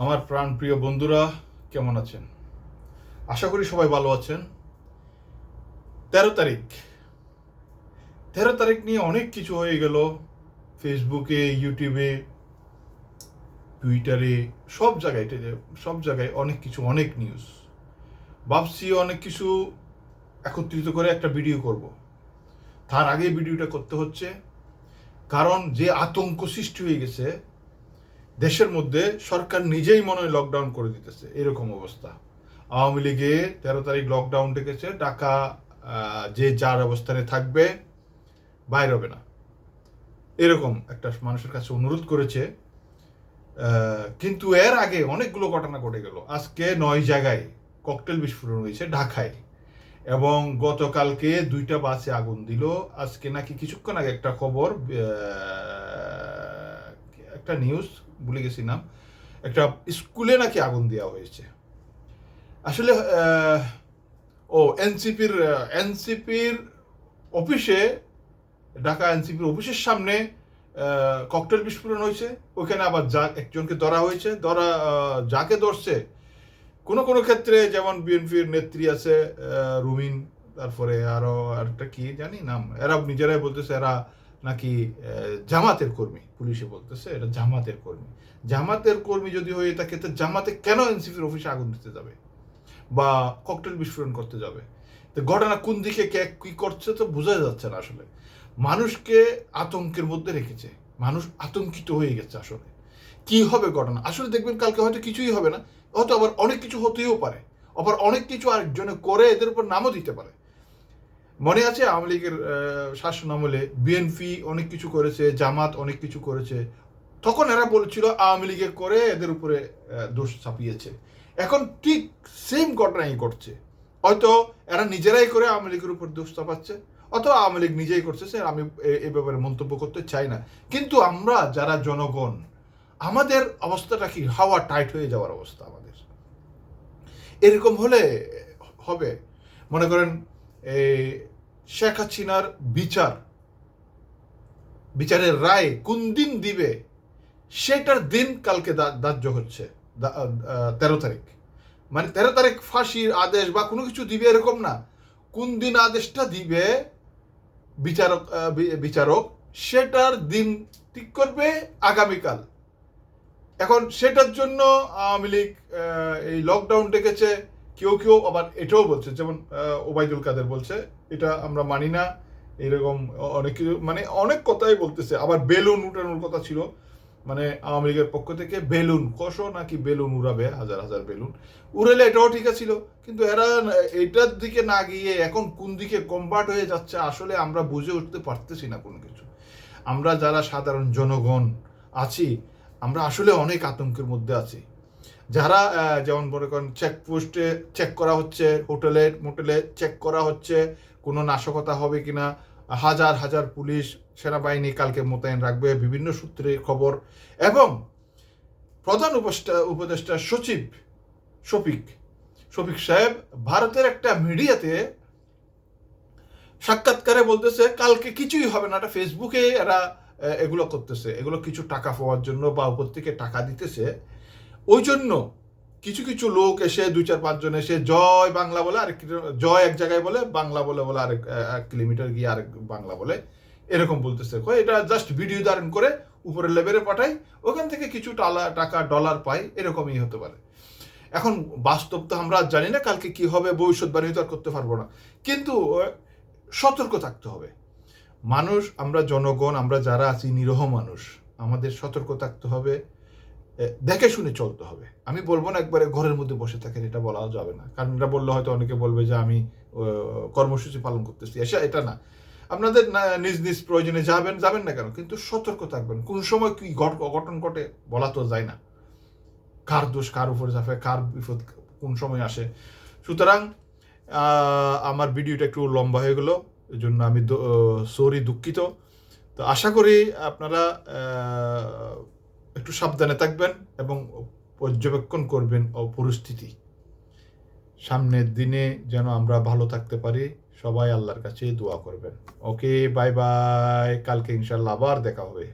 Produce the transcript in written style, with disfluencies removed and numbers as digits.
আমার প্রাণপ্রিয় বন্ধুরা কেমন আছেন? আশা করি সবাই ভালো আছেন। 13 তারিখ 13 তারিখ নিয়ে অনেক কিছু হয়ে গেল। ফেসবুকে, ইউটিউবে, টুইটারে, সব জায়গায় অনেক কিছু, অনেক নিউজ। ভাবছি অনেক কিছু একত্রিত করে একটা ভিডিও করব। তার আগে ভিডিওটা করতে হচ্ছে কারণ যে আতঙ্ক সৃষ্টি হয়ে গেছে দেশের মধ্যে, সরকার নিজেই মনে হয় লকডাউন করে দিতেছে, এরকম অবস্থা। আওয়ামী লীগে 13 তারিখ লকডাউন ডেকেছে, ঢাকা যে যার অবস্থানে থাকবে, বাইরে হবে না, এরকম একটা মানুষের কাছে অনুরোধ করেছে। কিন্তু এর আগে অনেকগুলো ঘটনা ঘটে গেল। আজকে 9 জায়গায় ককটেল বিস্ফোরণ হয়েছে ঢাকায়, এবং গতকালকে 2টা বাসে আগুন দিল। আজকে নাকি কিছুক্ষণ আগে একটা খবর, একটা নিউজ ভুলে গেছি নাম, একটা স্কুলে নাকি আগুন দেওয়া হয়েছে। আসলে এনসিপির অফিসে, ঢাকা এনসিপির অফিসের সামনে ককটেল বিস্ফোরণ হয়েছে। ওইখানে আবার একজনকে ধরা হয়েছে। যাকে ধরছে কোনো কোনো ক্ষেত্রে, যেমন বিএনপির নেত্রী আছে রুমিন, তারপরে আরো আরেকটা কি জানি নাম, এরা নিজেরাই বলতেছে এরা নাকি জামাতের কর্মী। পুলিশে বলতেছে এটা জামাতের কর্মী। জামাতের কর্মী যদি হয়ে থাকে, তো জামাতে কেন এনসিপির অফিসে আগুন দিতে যাবে বা ককটেল বিস্ফোরণ করতে যাবে? তো ঘটনা কোন দিকে কে কি করছে তো বোঝা যাচ্ছে না। আসলে মানুষকে আতঙ্কের মধ্যে রেখেছে, মানুষ আতঙ্কিত হয়ে গেছে। আসলে কি হবে ঘটনা, আসলে দেখবেন কালকে হয়তো কিছুই হবে না, হয়তো আবার অনেক কিছু হতেও পারে, আবার অনেক কিছু আরেকজনে করে এদের উপর নামও দিতে পারে। মনে আছে আওয়ামী লীগের শাসন আমলে বিএনপি অনেক কিছু করেছে, জামাত অনেক কিছু করেছে, তখন এরা বলেছিল আওয়ামী লীগের করে এদের উপরে দোষ চাপিয়েছে। এখন ঠিক সেম ঘটনাই ঘটছে। হয়তো এরা নিজেরাই করে আওয়ামী লীগের উপর দোষ চাপাচ্ছে, অথবা আওয়ামী লীগ নিজেই করছে। আমি এই ব্যাপারে মন্তব্য করতে চাই না, কিন্তু আমরা যারা জনগণ, আমাদের অবস্থাটা কি? হাওয়া টাইট হয়ে যাওয়ার অবস্থা আমাদের। এরকম হলে হবে, মনে করেন এই শেখ হাসিনার বিচারের রায় কোন দিন দিবে, সেটার দিন কালকে ধার্য হচ্ছে 13 তারিখ। মানে 13 তারিখ ফাঁসির আদেশ বা কোনো কিছু দিবে এরকম না, কোন দিন আদেশটা দিবে বিচারক সেটার দিন ঠিক করবে আগামীকাল। এখন সেটার জন্য আওয়ামী লীগ এই লকডাউন ডেকেছে। কেউ আবার এটাও বলছে, যেমন ওবায়দুল কাদের বলছে এটা আমরা মানি না, এরকম অনেক কিছু, মানে অনেক কথাই বলতেছে। আবার বেলুন উঠানোর কথা ছিল, মানে আওয়ামী লীগের পক্ষ থেকে বেলুন, কশো নাকি বেলুন উড়াবে, হাজার হাজার বেলুন উড়ালে, এটাও ঠিক ছিল। কিন্তু এরা এটার দিকে না গিয়ে এখন কোন দিকে কনভার্ট হয়ে যাচ্ছে, আসলে আমরা বুঝে উঠতে পারতেছি না কোনো কিছু। আমরা যারা সাধারণ জনগণ আছি, আমরা আসলে অনেক আতঙ্কের মধ্যে আছি। যারা যেমন মনে করেন চেকপোস্টে চেক করা হচ্ছে, হোটেলে মোটেলে চেক করা হচ্ছে কোনো নাশকতা হবে কিনা, হাজার হাজার পুলিশ সেনাবাহিনী কালকে মোতায়েন রাখবে, বিভিন্ন সূত্রে খবর। এবং প্রধান উপদেষ্টা সচিব শফিক সাহেব ভারতের একটা মিডিয়াতে সাক্ষাৎকারে বলতেছে কালকে কিছুই হবে না। এটা ফেসবুকে এরা এগুলো করতেছে, এগুলো কিছু টাকা পাওয়ার জন্য বা উপর থেকে টাকা দিতেছে। ওই জন্য কিছু কিছু লোক এসে 2-4-5 জন এসে জয় বাংলা বলে, আরেক জয় এক জায়গায় বলে, বাংলা বলে আরেক 1 কিলোমিটার গিয়ে আরেক বাংলা বলে, এরকম বলতেছে। এটা জাস্ট ভিডিও ধারণ করে উপরের লেভেলে পাঠাই, ওখান থেকে কিছু টাকা ডলার পাই, এরকমই হতে পারে। এখন বাস্তব তো আমরা জানি না কালকে কি হবে, ভবিষ্যৎবাণী তো আর করতে পারবো না, কিন্তু সতর্ক থাকতে হবে। মানুষ, আমরা জনগণ, আমরা যারা আছি নিরীহ মানুষ, আমাদের সতর্ক থাকতে হবে, দেখে শুনে চলতে হবে। আমি বলবো না একবারে ঘরের মধ্যে বসে থাকেন, এটা বলা যাবে না, কারণ এটা বললে হয়তো অনেকে বলবে যে আমি কর্মসূচি পালন করতেছি। এটা না, আপনাদের নিজ নিজ প্রয়োজনে যাবেন না কেন, কিন্তু সতর্ক থাকবেন। কোন সময় কি ঘটন ঘটে বলা তো যায় না, কার দোষ কার উপরে চাপে, কার বিপদ কোন সময় আসে। সুতরাং আমার ভিডিওটা একটু লম্বা হয়ে গেল, এই জন্য আমি দুঃখিত। তো আশা করি আপনারা একটু সাবধানে থাকবেন এবং পর্যবেক্ষণ করবেন পরিস্থিতি। সামনের দিনে যেন আমরা ভালো থাকতে পারি, সবাই আল্লাহর কাছে দোয়া করবেন। ওকে, বাই বাই, কালকে ইনশাল্লাহ আবার দেখা হবে।